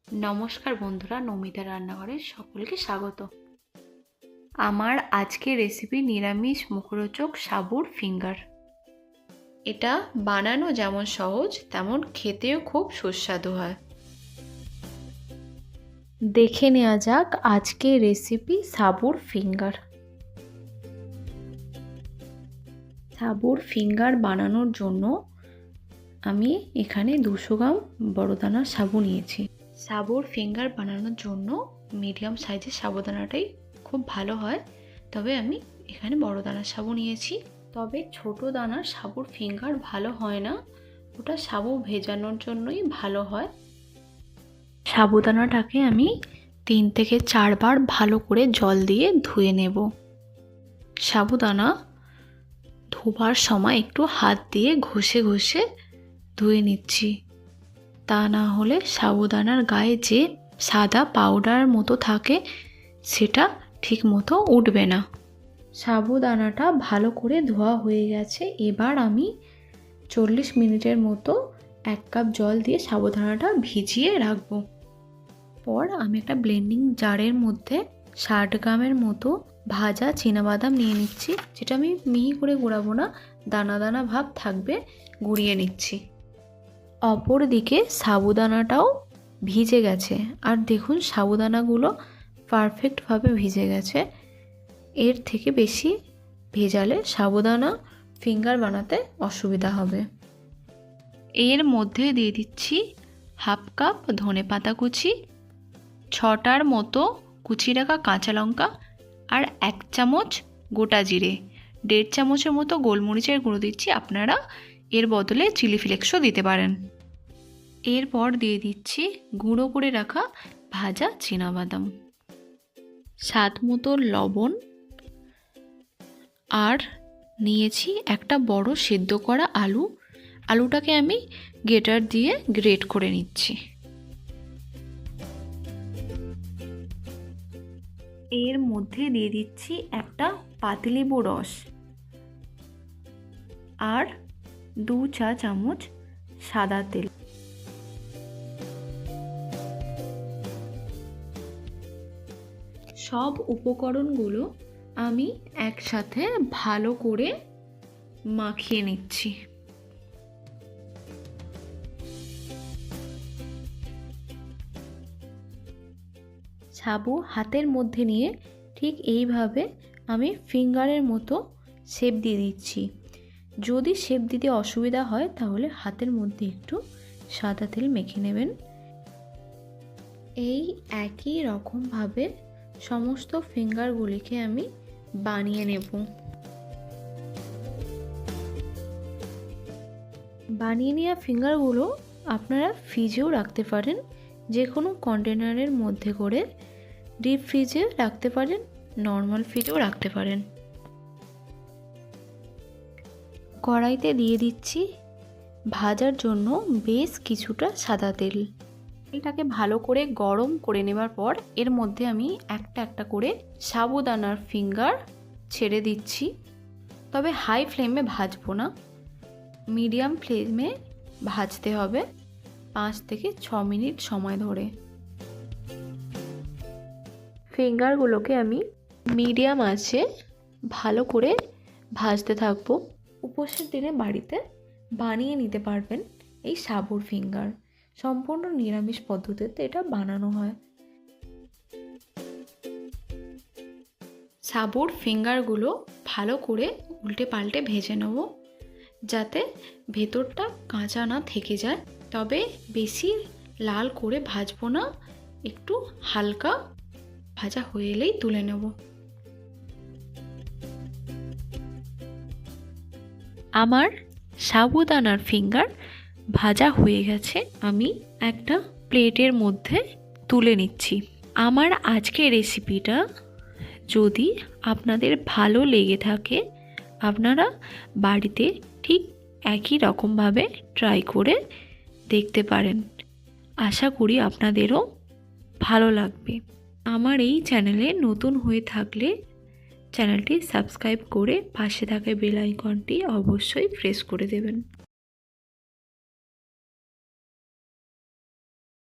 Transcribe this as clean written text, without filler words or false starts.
নমস্কার বন্ধুরা, নমিতা রান্নাঘরে সকলকে স্বাগত। আমার আজকের রেসিপি নিরামিষ মুখরোচক সাবুর ফিঙ্গার। এটা বানানো যেমন সহজ তেমন খেতেও খুব সুস্বাদু হয়। দেখে নেওয়া যাক আজকের রেসিপি সাবুর ফিঙ্গার। সাবুর ফিঙ্গার বানানোর জন্য আমি এখানে 200 গ্রাম বড়দানার সাবু নিয়েছি। সাবুর ফিঙ্গার বানানোর জন্য মিডিয়াম সাইজের সাবুদানাটাই খুব ভালো হয়, তবে আমি এখানে বড় দানার সাবু নিয়েছি। তবে ছোট দানার সাবুর ফিঙ্গার ভালো হয় না, ওটা সাবু ভেজানোর জন্যই ভালো হয়। সাবুদানাটাকে আমি 3 থেকে 4 বার ভালো করে জল দিয়ে ধুয়ে নেব। সাবুদানা ধোবার সময় একটু হাত দিয়ে ঘষে ঘষে ধুয়ে নিচ্ছি, তা না হলে সাবুদানার গায়ে যে সাদা পাউডার মতো থাকে সেটা ঠিক মতো উঠবে না। সাবুদানাটা ভালো করে ধোয়া হয়ে গেছে। এবার আমি 40 মিনিটের মতো 1 কাপ জল দিয়ে সাবুদানাটা ভিজিয়ে রাখবো। পর আমি একটা ব্লেন্ডিং জারের মধ্যে 60 গ্রামের মতো ভাজা চীনাবাদাম নিয়ে নিচ্ছি, যেটা আমি মিহি করে গুঁড়াবো না, দানা দানা ভাব থাকবে, গুঁড়িয়ে নিচ্ছি। অপর দিকে সাবুদানাটাও ভিজে গেছে, আর দেখুন সাবুদানাগুলো পারফেক্টভাবে ভিজে গেছে। এর থেকে বেশি ভেজালে সাবুদানা ফিঙ্গার বানাতে অসুবিধা হবে। এর মধ্যে দিয়ে দিচ্ছি 1/2 কাপ ধনেপাতা কুচি, 6টার মতো কুচি রাখা কাঁচা লঙ্কা, আর 1 চামচ গোটা জিরে, 1.5 চামচের মতো গোলমরিচের গুঁড়ো দিচ্ছি। আপনারা এর বদলে চিলি ফ্লেক্সও দিতে পারেন। এরপর দিয়ে দিচ্ছি গুঁড়ো করে রাখা ভাজা চীনাবাদাম, স্বাদ মতো লবণ, আর নিয়েছি একটা বড় সেদ্ধ করা আলু। আলুটাকে আমি গ্রেটার দিয়ে গ্রেট করে নিচ্ছি। এর মধ্যে দিয়ে দিচ্ছি একটা পাতিলেবু রস আর 2 চা চামচ সাদা তেল। সব উপকরণগুলো আমি একসাথে ভালো করে মাখিয়ে নিচ্ছি। সাবু হাতের মধ্যে নিয়ে ঠিক এইভাবে আমি ফিঙ্গারের মতো শেপ দিয়ে দিচ্ছি। যদি শেপ দিতে অসুবিধা হয় তাহলে হাতের মধ্যে একটু সাদা তেল মেখে নেবেন। এই একই রকমভাবে সমস্ত ফিঙ্গারগুলিকে আমি বানিয়ে নেব। বানিয়ে নেওয়া ফিঙ্গারগুলো আপনারা ফ্রিজেও রাখতে পারেন, যে কোনো কন্টেনারের মধ্যে করে ডিপ ফ্রিজে রাখতে পারেন, নর্মাল ফ্রিজেও রাখতে পারেন। কড়াইতে দিয়ে দিচ্ছি ভাজার জন্য বেশ কিছুটা সাদা তেল। এটাকে ভালো করে গরম করে নেবার পর এর মধ্যে আমি একটা একটা করে সাবুদানার ফিঙ্গার ছেড়ে দিচ্ছি। তবে হাই ফ্লেমে ভাজবো না, মিডিয়াম ফ্লেমে ভাজতে হবে 5 থেকে 6 মিনিট সময় ধরে। ফিঙ্গারগুলোকে আমি মিডিয়াম আঁচে ভালো করে ভাজতে থাকবো। উপোসের দিনে বাড়িতে বানিয়ে নিতে পারবেন এই সাবুর ফিঙ্গার। সম্পূর্ণ নিরামিষ পদ্ধতিতে এটা বানানো হয়। সাবুর ফিঙ্গারগুলো ভালো করে উল্টে পাল্টে ভেজে নেব, যাতে ভেতরটা কাঁচা না থেকে যায়। তবে বেশি লাল করে ভাজবো না, একটু হালকা ভাজা হয়ে এলেই তুলে নেব। আমার সাবুদানার ফিঙ্গার ভাজা হয়ে গেছে, আমি একটা প্লেটের মধ্যে তুলে নিচ্ছি। আমার আজকের রেসিপিটা যদি আপনাদের ভালো লেগে থাকে আপনারা বাড়িতে ঠিক একই রকমভাবে ট্রাই করে দেখতে পারেন। আশা করি আপনাদেরও ভালো লাগবে। আমার এই চ্যানেলে নতুন হয়ে থাকলে চ্যানেলটি সাবস্ক্রাইব করে পাশে থাকা বেল আইকনটি অবশ্যই প্রেস করে দেবেন।